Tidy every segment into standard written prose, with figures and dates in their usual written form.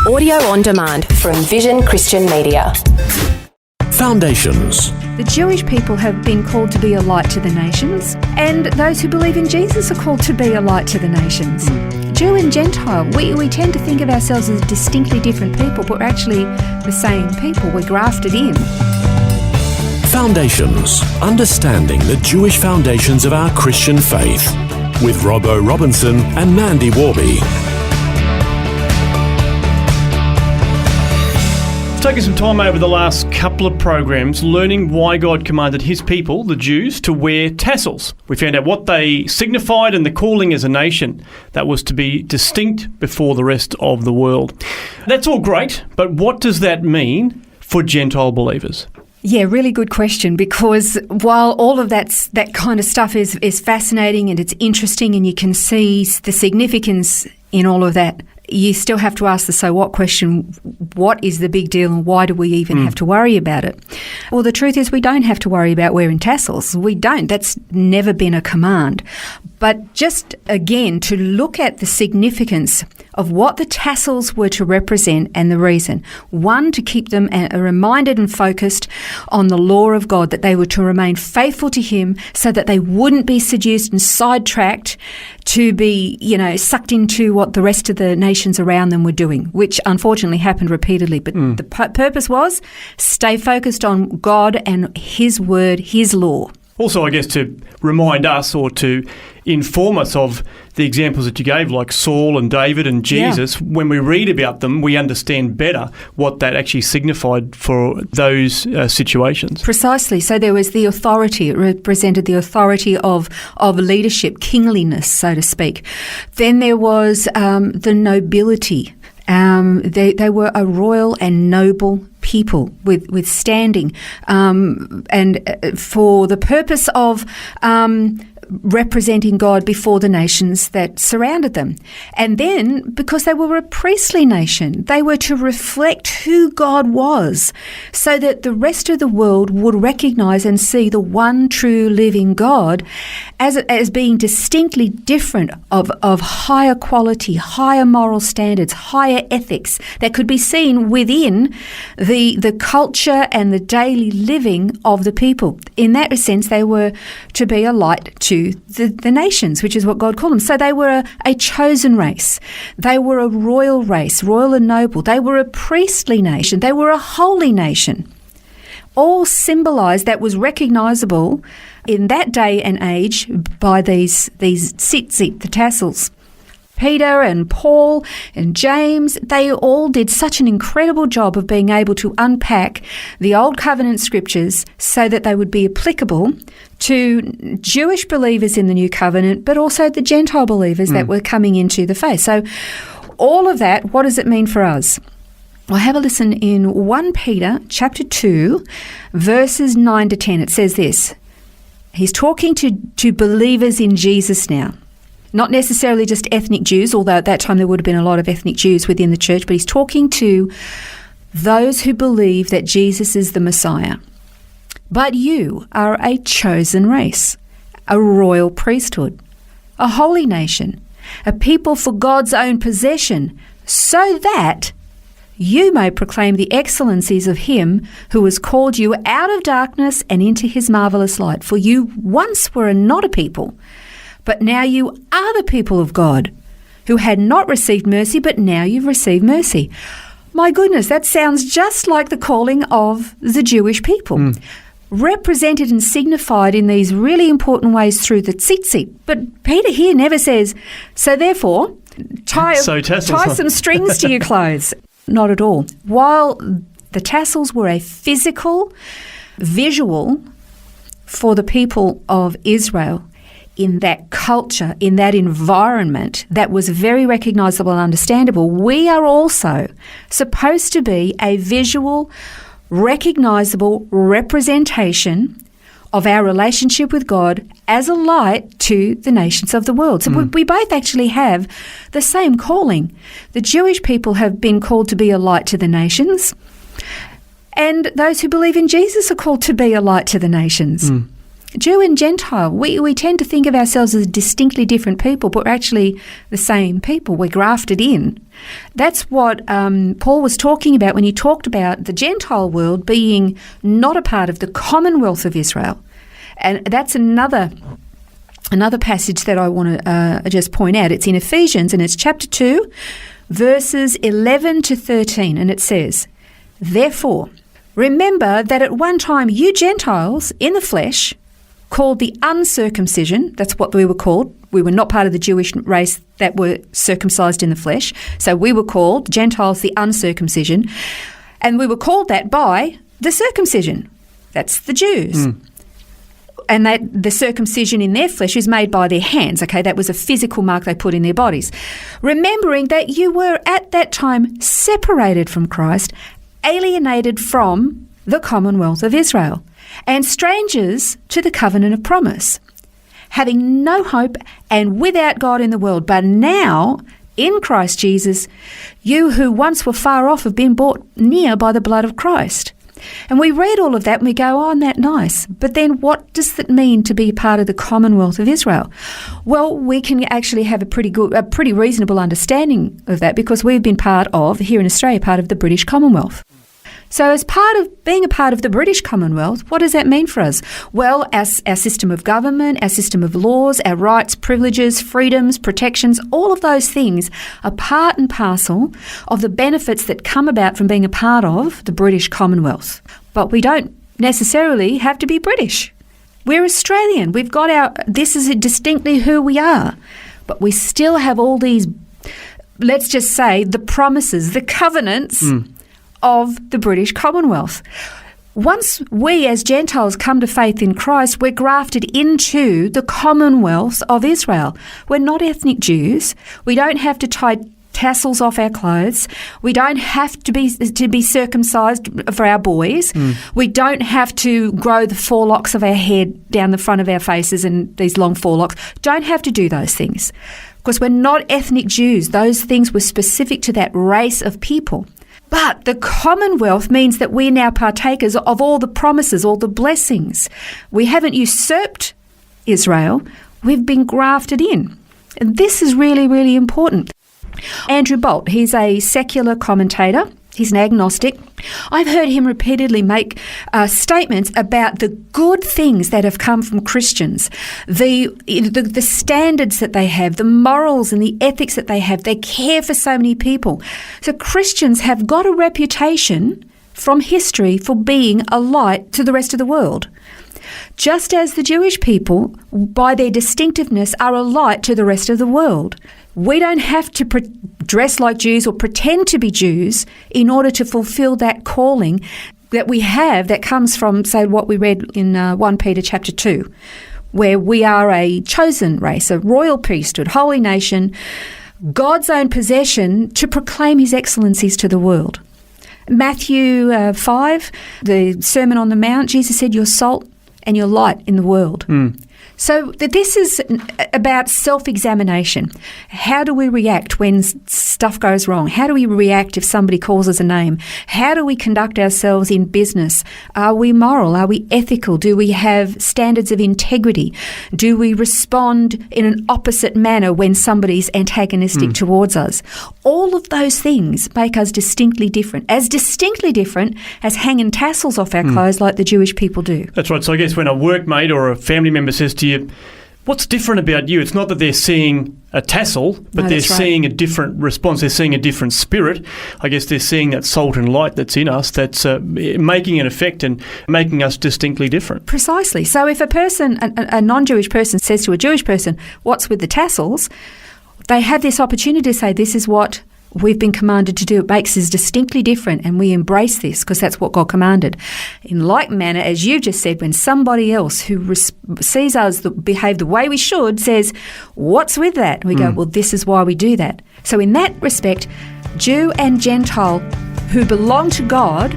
Audio on demand from Vision Christian Media. Foundations. The Jewish people have been called to be a light to the nations, and those who believe in Jesus are called to be a light to the nations. Jew and Gentile, we tend to think of ourselves as distinctly different people, but we're actually the same people. We're grafted in. Foundations. Understanding the Jewish foundations of our Christian faith. With Robbo Robinson and Mandy Warby. Taking some time over the last couple of programs learning why God commanded his people, the Jews, to wear tassels. We found out what they signified and the calling as a nation that was to be distinct before the rest of the world. That's all great, but what does that mean for Gentile believers? Yeah, really good question, because while all of that kind of stuff is fascinating and it's interesting and you can see the significance in all of that, you still have to ask the so what question. What is the big deal and why do we even have to worry about it? Well, the truth is we don't have to worry about wearing tassels. We don't. That's never been a command. But just again, to look at the significance of what the tassels were to represent and the reason. One, to keep them reminded and focused on the law of God, that they were to remain faithful to him so that they wouldn't be seduced and sidetracked to be, sucked into what the rest of the nations around them were doing, which unfortunately happened repeatedly. But the purpose was stay focused on God and his word, his law. Also, I guess to remind us or to inform us of the examples that you gave, like Saul and David and Jesus. When we read about them, we understand better what that actually signified for those situations. Precisely. So there was the authority. It represented the authority of leadership, kingliness, so to speak. Then there was the nobility. They were a royal and noble people with standing, and for the purpose of representing God before the nations that surrounded them. And then, because they were a priestly nation, they were to reflect who God was so that the rest of the world would recognize and see the one true living God as being distinctly different, of higher quality, higher moral standards, higher ethics that could be seen within the culture and the daily living of the people. In that sense, they were to be a light to the nations, which is what God called them. So they were a chosen race. They were a royal race, royal and noble. They were a priestly nation. They were a holy nation. All symbolised, that was recognisable in that day and age by these tzitzit, the tassels. Peter and Paul and James, they all did such an incredible job of being able to unpack the Old Covenant scriptures so that they would be applicable to Jewish believers in the New Covenant, but also the Gentile believers that were coming into the faith. So all of that, what does it mean for us? Well, have a listen in 1 Peter chapter 2, verses 9 to 10. It says this. He's talking to believers in Jesus now. Not necessarily just ethnic Jews, although at that time there would have been a lot of ethnic Jews within the church, but he's talking to those who believe that Jesus is the Messiah. But you are a chosen race, a royal priesthood, a holy nation, a people for God's own possession, so that you may proclaim the excellencies of him who has called you out of darkness and into his marvellous light. For you once were not a people, but now you are the people of God, who had not received mercy, but now you've received mercy. My goodness, that sounds just like the calling of the Jewish people, represented and signified in these really important ways through the tzitzit. But Peter here never says, so therefore, tie some strings to your clothes. Not at all. While the tassels were a physical, visual for the people of Israel, in that culture, in that environment that was very recognisable and understandable, we are also supposed to be a visual, recognisable representation of our relationship with God as a light to the nations of the world. So we both actually have the same calling. The Jewish people have been called to be a light to the nations, and those who believe in Jesus are called to be a light to the nations. Jew and Gentile, we tend to think of ourselves as distinctly different people, but we're actually the same people. We're grafted in. That's what Paul was talking about when he talked about the Gentile world being not a part of the commonwealth of Israel. And that's another passage that I want to just point out. It's in Ephesians, and it's chapter 2, verses 11 to 13, and it says, "Therefore, remember that at one time you Gentiles in the flesh, called the uncircumcision," that's what we were called. We were not part of the Jewish race that were circumcised in the flesh. So we were called, Gentiles, the uncircumcision. And we were called that by the circumcision. That's the Jews. And that the circumcision in their flesh is made by their hands. Okay, that was a physical mark they put in their bodies. Remembering that you were at that time separated from Christ, alienated from the commonwealth of Israel, and strangers to the covenant of promise, having no hope and without God in the world. But now, in Christ Jesus, you who once were far off have been brought near by the blood of Christ. And we read all of that and we go, oh, isn't that nice? But then what does it mean to be part of the commonwealth of Israel? Well, we can actually have a pretty reasonable understanding of that, because we've been part of, here in Australia, part of the British Commonwealth. So as part of being a part of the British Commonwealth, what does that mean for us? Well, our system of government, our system of laws, our rights, privileges, freedoms, protections, all of those things are part and parcel of the benefits that come about from being a part of the British Commonwealth. But we don't necessarily have to be British. We're Australian. We've got this is distinctly who we are. But we still have all these, let's just say, the promises, the covenants of the British Commonwealth. Once we as Gentiles come to faith in Christ, we're grafted into the Commonwealth of Israel. We're not ethnic Jews. We don't have to tie tassels off our clothes. We don't have to be circumcised for our boys. We don't have to grow the forelocks of our head down the front of our faces and these long forelocks. Don't have to do those things, because we're not ethnic Jews. Those things were specific to that race of people. But the Commonwealth means that we're now partakers of all the promises, all the blessings. We haven't usurped Israel. We've been grafted in. And this is really, really important. Andrew Bolt, he's a secular commentator. He's an agnostic. I've heard him repeatedly make statements about the good things that have come from Christians, the standards that they have, the morals and the ethics that they have. They care for so many people. So Christians have got a reputation from history for being a light to the rest of the world. Just as the Jewish people, by their distinctiveness, are a light to the rest of the world. We don't have to dress like Jews or pretend to be Jews in order to fulfill that calling that we have that comes from, say, what we read in 1 Peter chapter 2, where we are a chosen race, a royal priesthood, holy nation, God's own possession to proclaim his excellencies to the world. Matthew 5, the Sermon on the Mount, Jesus said, "You're salt and you're light in the world." So this is about self-examination. How do we react when stuff goes wrong? How do we react if somebody calls us a name? How do we conduct ourselves in business? Are we moral? Are we ethical? Do we have standards of integrity? Do we respond in an opposite manner when somebody's antagonistic towards us? All of those things make us distinctly different as hanging tassels off our clothes like the Jewish people do. That's right. So I guess when a workmate or a family member says to you, what's different about you? It's not that they're seeing a tassel, but they're seeing a different response. They're seeing a different spirit. I guess they're seeing that salt and light that's in us that's making an effect and making us distinctly different. Precisely. So if a non-Jewish person says to a Jewish person, what's with the tassels? They have this opportunity to say, this is what we've been commanded to do. It makes us distinctly different, and we embrace this because that's what God commanded. In like manner, as you just said, when somebody else who sees us behave the way we should says, what's with that? And we go, well, this is why we do that. So in that respect, Jew and Gentile who belong to God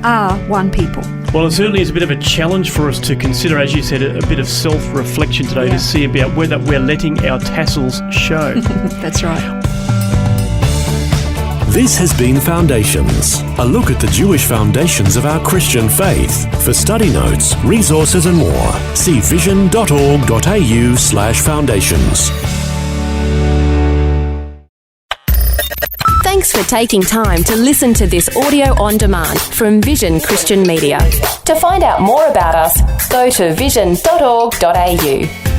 are one people. Well, it certainly is a bit of a challenge for us to consider, as you said, a bit of self-reflection today to see about whether we're letting our tassels show. That's right. This has been Foundations, a look at the Jewish foundations of our Christian faith. For study notes, resources and more, see vision.org.au/foundations. Thanks for taking time to listen to this audio on demand from Vision Christian Media. To find out more about us, go to vision.org.au.